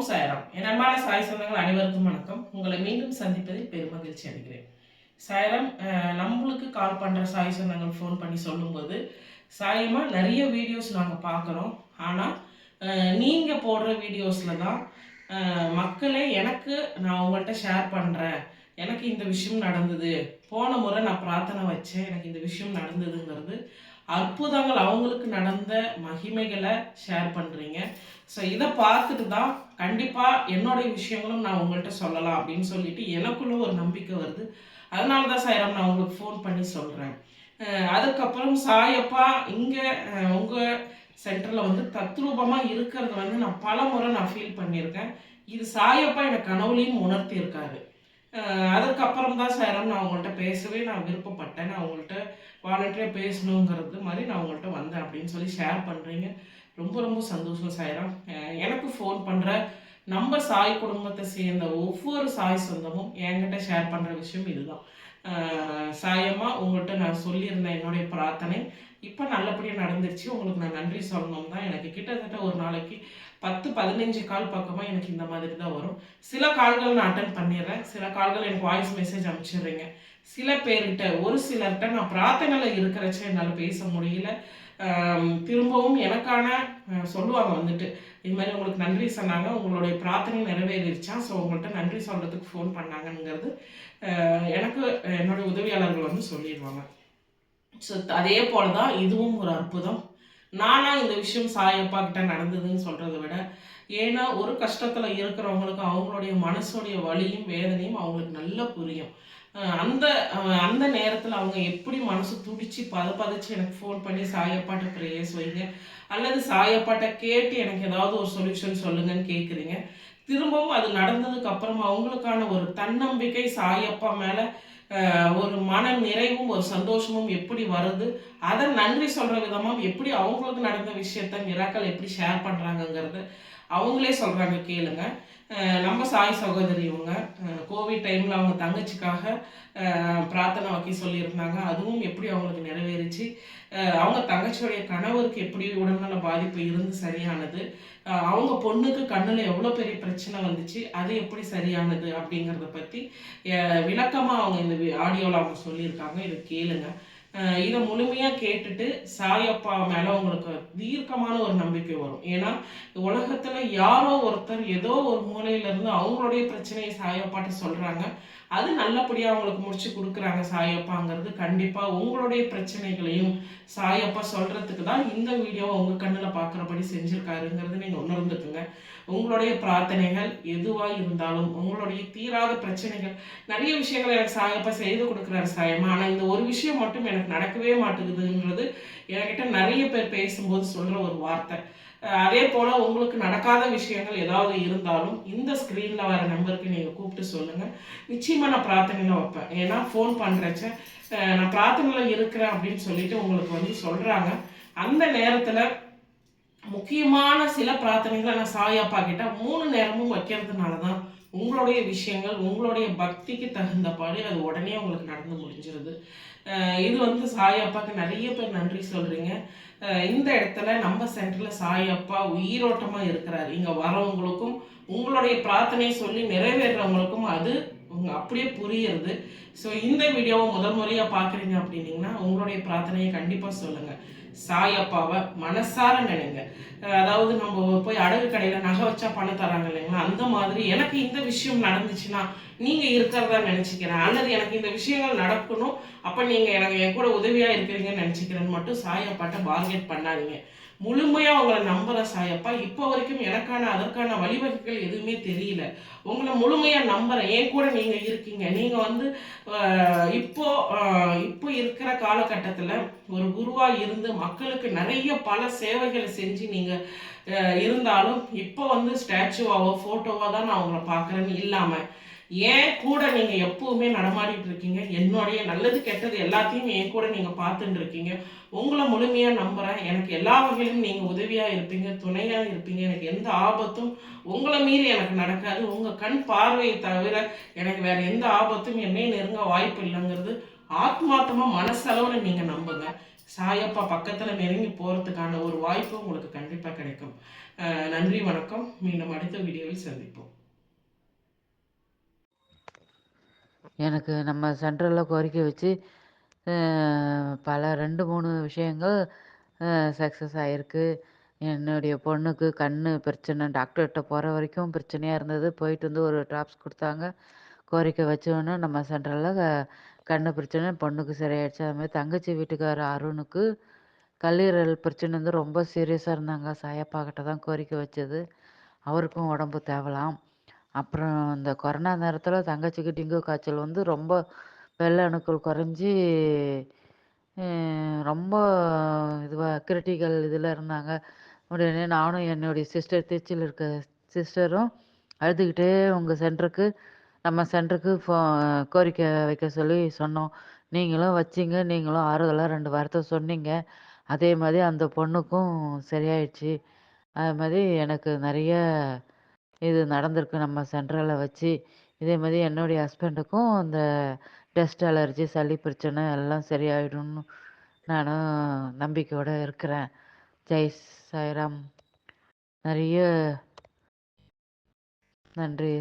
ஓம் சாய்ராம். என் அன்பான சாய் சொந்தங்கள் அனைவருக்கும் வணக்கம். உங்களை மீண்டும் சந்திப்பதில் பெருமகிழ்ச்சி அடைகிறேன். சாய்ராம், நம்மளுக்கு கால் பண்ணுற சாய் சொந்தங்கள் ஃபோன் பண்ணி சொல்லும்போது, சாயமா நிறைய வீடியோஸ் நாங்கள் பார்க்குறோம். ஆனால் நீங்கள் போடுற வீடியோஸில் தான் மக்களே எனக்கு நான் உங்கள்கிட்ட ஷேர் பண்ணுறேன், எனக்கு இந்த விஷயம் நடந்தது, போன முறை நான் பிரார்த்தனை வச்சேன், எனக்கு இந்த விஷயம் நடந்ததுங்கிறது அற்புதங்கள், அவங்களுக்கு நடந்த மகிமைகளை ஷேர் பண்ணுறீங்க. ஸோ இதை பார்த்துட்டு தான் கண்டிப்பாக என்னுடைய விஷயங்களும் நான் உங்கள்கிட்ட சொல்லலாம் அப்படின்னு சொல்லிட்டு எனக்குள்ள ஒரு நம்பிக்கை வருது. அதனால தான் சாய்ராம் நான் உங்களுக்கு ஃபோன் பண்ணி சொல்கிறேன். அதுக்கப்புறம் சாயப்பா இங்கே உங்கள் சென்டரில் வந்து தத்ரூபமாக இருக்கிறது வந்து நான் பல முறை நான் ஃபீல் பண்ணியிருக்கேன். இது சாயப்பா எனக்கு கனவுலையும் உணர்த்தியிருக்காரு. அதுக்கப்புறம் தான் சாய்ராம் நான் உங்கள்கிட்ட பேசவே நான் விருப்பப்பட்டேன். நான் உங்கள்கிட்ட வாலண்டியாக பேசணுங்கிறது மாதிரி நான் உங்கள்கிட்ட வந்தேன் அப்படின்னு சொல்லி ஷேர் பண்ணுறீங்க. ரொம்ப ரொம்ப சந்தோஷம் சாய்ராம். எனக்கு ஃபோன் பண்ணுற நம்ம சாய் குடும்பத்தை சேர்ந்த ஒவ்வொரு சாய் சொந்தமும் என்கிட்ட ஷேர் பண்ணுற விஷயம் இதுதான். சாயமா உங்கள்கிட்ட நான் சொல்லியிருந்தேன் என்னுடைய பிரார்த்தனை இப்போ நல்லபடியாக நடந்துருச்சு, உங்களுக்கு நான் நன்றி சொல்லணும் தான். எனக்கு கிட்டத்தட்ட ஒரு நாளைக்கு 10-15 கால் பக்கமாக எனக்கு இந்த மாதிரி தான் வரும். சில கால்கள் நான் அட்டன் பண்ணிடுறேன், சில கால்கள் எனக்கு வாய்ஸ் மெசேஜ் அனுப்பிச்சிடுறீங்க. சில பேர்கிட்ட ஒரு சிலர்கிட்ட நான் பிரார்த்தனையில் இருக்கிறச்ச என்னால் பேச முடியல. திரும்பவும் எனக்கான சொல்லுவாங்க வந்துட்டு, இது மாதிரி உங்களுக்கு நன்றி சொன்னாங்க, உங்களுடைய பிரார்த்தனை நிறைவேறிடுச்சா, ஸோ உங்கள்கிட்ட நன்றி சொல்கிறதுக்கு ஃபோன் பண்ணாங்கங்கிறது எனக்கு என்னுடைய உதவியாளர்கள் வந்து சொல்லிடுவாங்க. ஸோ அதே போல தான் இதுவும் ஒரு அற்புதம். நானா இந்த விஷயம் சாயப்பா கிட்ட நடந்ததுன்னு சொல்கிறத விட, ஏன்னா ஒரு கஷ்டத்தில் இருக்கிறவங்களுக்கு அவங்களுடைய மனசுடைய வலியும் வேதனையும் அவங்களுக்கு நல்லா புரியும். அந்த அந்த நேரத்தில் அவங்க எப்படி மனசு துடிச்சு பதச்சு எனக்கு ஃபோன் பண்ணி சாயப்பாட்ட ப்ரேயர்ஸ் வைங்க, அல்லது சாயப்பாட்ட கேட்டு எனக்கு ஏதாவது ஒரு சொல்யூஷன் சொல்லுங்கன்னு கேட்குறீங்க. திரும்பவும் அது நடந்ததுக்கு அப்புறமா அவங்களுக்கான ஒரு தன்னம்பிக்கை, சாயப்பா மேலே ஒரு மன நிறைவும் ஒரு சந்தோஷமும் எப்படி வருது, அதை நன்றி சொல்கிற விதமாக எப்படி அவங்களுக்கு நடந்த விஷயத்த மிராக்கள் எப்படி ஷேர் பண்ணுறாங்கங்கிறது அவங்களே சொல்கிறாங்க, கேளுங்க. நம்ம சாய் சகோதரி இவங்க கோவிட் டைமில் அவங்க தங்கச்சிக்காக பிரார்த்தனை வைக்க சொல்லியிருந்தாங்க. அதுவும் எப்படி அவங்களுக்கு நிறைவேறிச்சு. அவங்க தங்கச்சியோடைய கணவருக்கு எப்படி உடல்நல பாதிப்பு இருந்து சரியானது, அவங்க பொண்ணுக்கு கண்ணில் எவ்வளோ பெரிய பிரச்சனை வந்துச்சு, அது எப்படி சரியானது அப்படிங்கிறத பற்றி விளக்கமாக அவங்க இந்த ஆடியோவில் அவங்க சொல்லியிருக்காங்க. இதை கேளுங்க. இதை முழுமையாக கேட்டுட்டு சாயப்பா மேலே உங்களுக்கு தீர்க்கமான ஒரு நம்பிக்கை வரும். ஏன்னா உலகத்தில் யாரோ ஒருத்தர் ஏதோ ஒரு மூலையிலேருந்து அவங்களுடைய பிரச்சனையை சாயப்பாட்ட சொல்கிறாங்க, அது நல்லபடியாக அவங்களுக்கு முடிச்சு கொடுக்குறாங்க சாயப்பாங்கிறது கண்டிப்பாக உங்களுடைய பிரச்சனைகளையும் சாயப்பா சொல்கிறதுக்கு தான் இந்த வீடியோவை உங்கள் கண்ணில் பார்க்குறபடி செஞ்சுருக்காருங்கிறது நீங்கள் உணர்ந்துக்குங்க. உங்களுடைய பிரார்த்தனைகள் எதுவாக இருந்தாலும், உங்களுடைய தீராத பிரச்சனைகள், நிறைய விஷயங்கள் எனக்கு சாயப்பா செய்து கொடுக்குறாரு சாயமா, ஆனால் இந்த ஒரு விஷயம் மட்டும் எனக்கு நடக்கவே மாட்டேங்குதுன்றது என்கிட்ட நிறைய பேர் பேசும்போது சொல்கிற ஒரு வார்த்தை. அதே போல் உங்களுக்கு நடக்காத விஷயங்கள் ஏதாவது இருந்தாலும் இந்த ஸ்க்ரீனில் வர நம்பருக்கு நீங்கள் கூப்பிட்டு சொல்லுங்கள். நிச்சயமாக நான் பிரார்த்தனையில் வைப்பேன். ஏன்னா ஃபோன் பண்ணுறச்ச நான் பிரார்த்தனையில் இருக்கிறேன் அப்படின்னு சொல்லிட்டு உங்களுக்கு வந்து சொல்கிறாங்க. அந்த நேரத்தில் முக்கியமான சில பிரார்த்தனைகளை நான் சாயப்பா கிட்ட 3 நேரமும் வைக்கிறதுனால தான் உங்களுடைய விஷயங்கள் உங்களுடைய பக்திக்கு தகுந்தபாடு அது உடனே உங்களுக்கு நடந்து முடிஞ்சிருது. இது வந்து சாயப்பாக்கு நிறைய பேர் நன்றி சொல்கிறீங்க. இந்த இடத்துல நம்ம சென்டரில் சாயப்பா உயிரோட்டமாக இருக்கிறார். இங்கே வரவங்களுக்கும் உங்களுடைய பிரார்த்தனையை சொல்லி நிறைவேறவங்களுக்கும் அது அப்படியே புரியுறது. ஸோ இந்த வீடியோவை முதல் முறையாக பார்க்குறீங்க அப்படின்னீங்கன்னா உங்களுடைய பிரார்த்தனையை கண்டிப்பாக சொல்லுங்கள். சாயப்பாவை மனசார நினைங்க. அதாவது நம்ம போய் அடகு கடையில் நகை வச்சா பணம் தராங்க இல்லைங்களா, அந்த மாதிரி எனக்கு இந்த விஷயம் நடந்துச்சுன்னா நீங்கள் இருக்கிறதா நினச்சிக்கிறேன், அல்லது எனக்கு இந்த விஷயங்கள் நடக்கணும், அப்போ நீங்கள் எனக்கு என் கூட உதவியாக இருக்கிறீங்கன்னு நினச்சிக்கிறேன்னு மட்டும் சாயப்பாட்ட பார்கெட் பண்ணாதீங்க. முழுமையாக உங்களை நம்புகிற சாயப்பா இப்போ வரைக்கும் எனக்கான அதற்கான வழிவகைகள் எதுவுமே தெரியல, உங்களை முழுமையாக நம்புகிறேன், என் கூட நீங்கள் இருக்கீங்க. நீங்கள் வந்து இப்போ இருக்கிற காலகட்டத்தில் ஒரு குருவாக இருந்து மக்களுக்கு நிறைய பல சேவைகளை செஞ்சு நீங்கள் இருந்தாலும் இப்போ வந்து ஸ்டாச்சுவாவோ ஃபோட்டோவாக தான் நான் உங்களை பார்க்குறேன்னு இல்லாமல் ஏன் கூட நீங்கள் எப்பவுமே நடமாடிட்டு இருக்கீங்க. என்னுடைய நல்லது கெட்டது எல்லாத்தையும் என் கூட நீங்கள் பார்த்துட்டு இருக்கீங்க. உங்களை முழுமையாக நம்புகிறேன். எனக்கு எல்லா வகையிலும் நீங்கள் உதவியாக இருப்பீங்க, துணையாக இருப்பீங்க. எனக்கு எந்த ஆபத்தும் உங்களை மீறி எனக்கு நடக்காது. உங்கள் கண் பார்வையை தவிர எனக்கு வேறு எந்த ஆபத்தும் என்னை நெருங்க வாய்ப்பு இல்லைங்கிறது ஆத்மார்த்தமாக மனசளவில் நீங்கள் நம்புங்க. சாயப்பா பக்கத்தில் நெருங்கி போகிறதுக்கான ஒரு வாய்ப்பு உங்களுக்கு கண்டிப்பாக கிடைக்கும். நன்றி, வணக்கம். மீண்டும் அடுத்த வீடியோவில் சந்திப்போம். எனக்கு நம்ம சென்ட்ரலில் கோரிக்கை வச்சு பல 2, 3 விஷயங்கள் சக்ஸஸ் ஆகிருக்கு. என்னுடைய பொண்ணுக்கு கண் பிரச்சனை, டாக்டர்கிட்ட போகிற வரைக்கும் பிரச்சனையாக இருந்தது. போயிட்டு வந்து ஒரு ட்ராப்ஸ் கொடுத்தாங்க. கோரிக்கை வச்சோன்னே நம்ம சென்ட்ரலில் கண் பிரச்சனை பொண்ணுக்கு சரியாயிடுச்சு. அதுமாதிரி தங்கச்சி வீட்டுக்காரர் அருணுக்கு கல்லீரல் பிரச்சனை வந்து ரொம்ப சீரியஸாக இருந்தாங்க. சாயப்பா கிட்ட தான் கோரிக்கை வச்சது. அவருக்கும் உடம்பு தேவலாம். அப்புறம் இந்த கொரோனா நேரத்தில் தங்கச்சிக்கு டெங்கு காய்ச்சல் வந்து ரொம்ப வெள்ளை அணுக்கள் குறைஞ்சி ரொம்ப இதுவாக கிரிட்டிக்கல் இதில் இருந்தாங்க. உடனே நானும் என்னுடைய சிஸ்டர் திருச்சியில் இருக்க சிஸ்டரும் அழுதுகிட்டே உங்கள் சென்டருக்கு நம்ம சென்டருக்கு கோரிக்கை வைக்க சொல்லி சொன்னோம். நீங்களும் வச்சிங்க. நீங்களும் ஆறுதலாக 2 வார்த்தை சொன்னீங்க. அதே மாதிரி அந்த பொண்ணுக்கும் சரியாயிடுச்சு. அது மாதிரி எனக்கு நிறைய இது நடந்திருக்கு நம்ம சென்ட்ரலில் வச்சு. இதே மாதிரி என்னுடைய ஹஸ்பண்டுக்கும் அந்த டஸ்ட் அலர்ஜி, சளி பிரச்சனை எல்லாம் சரியாயிடும்னு நானும் நம்பிக்கையோடு இருக்கிறேன். ஜெய் சாய்ராம். நிறைய நன்றி.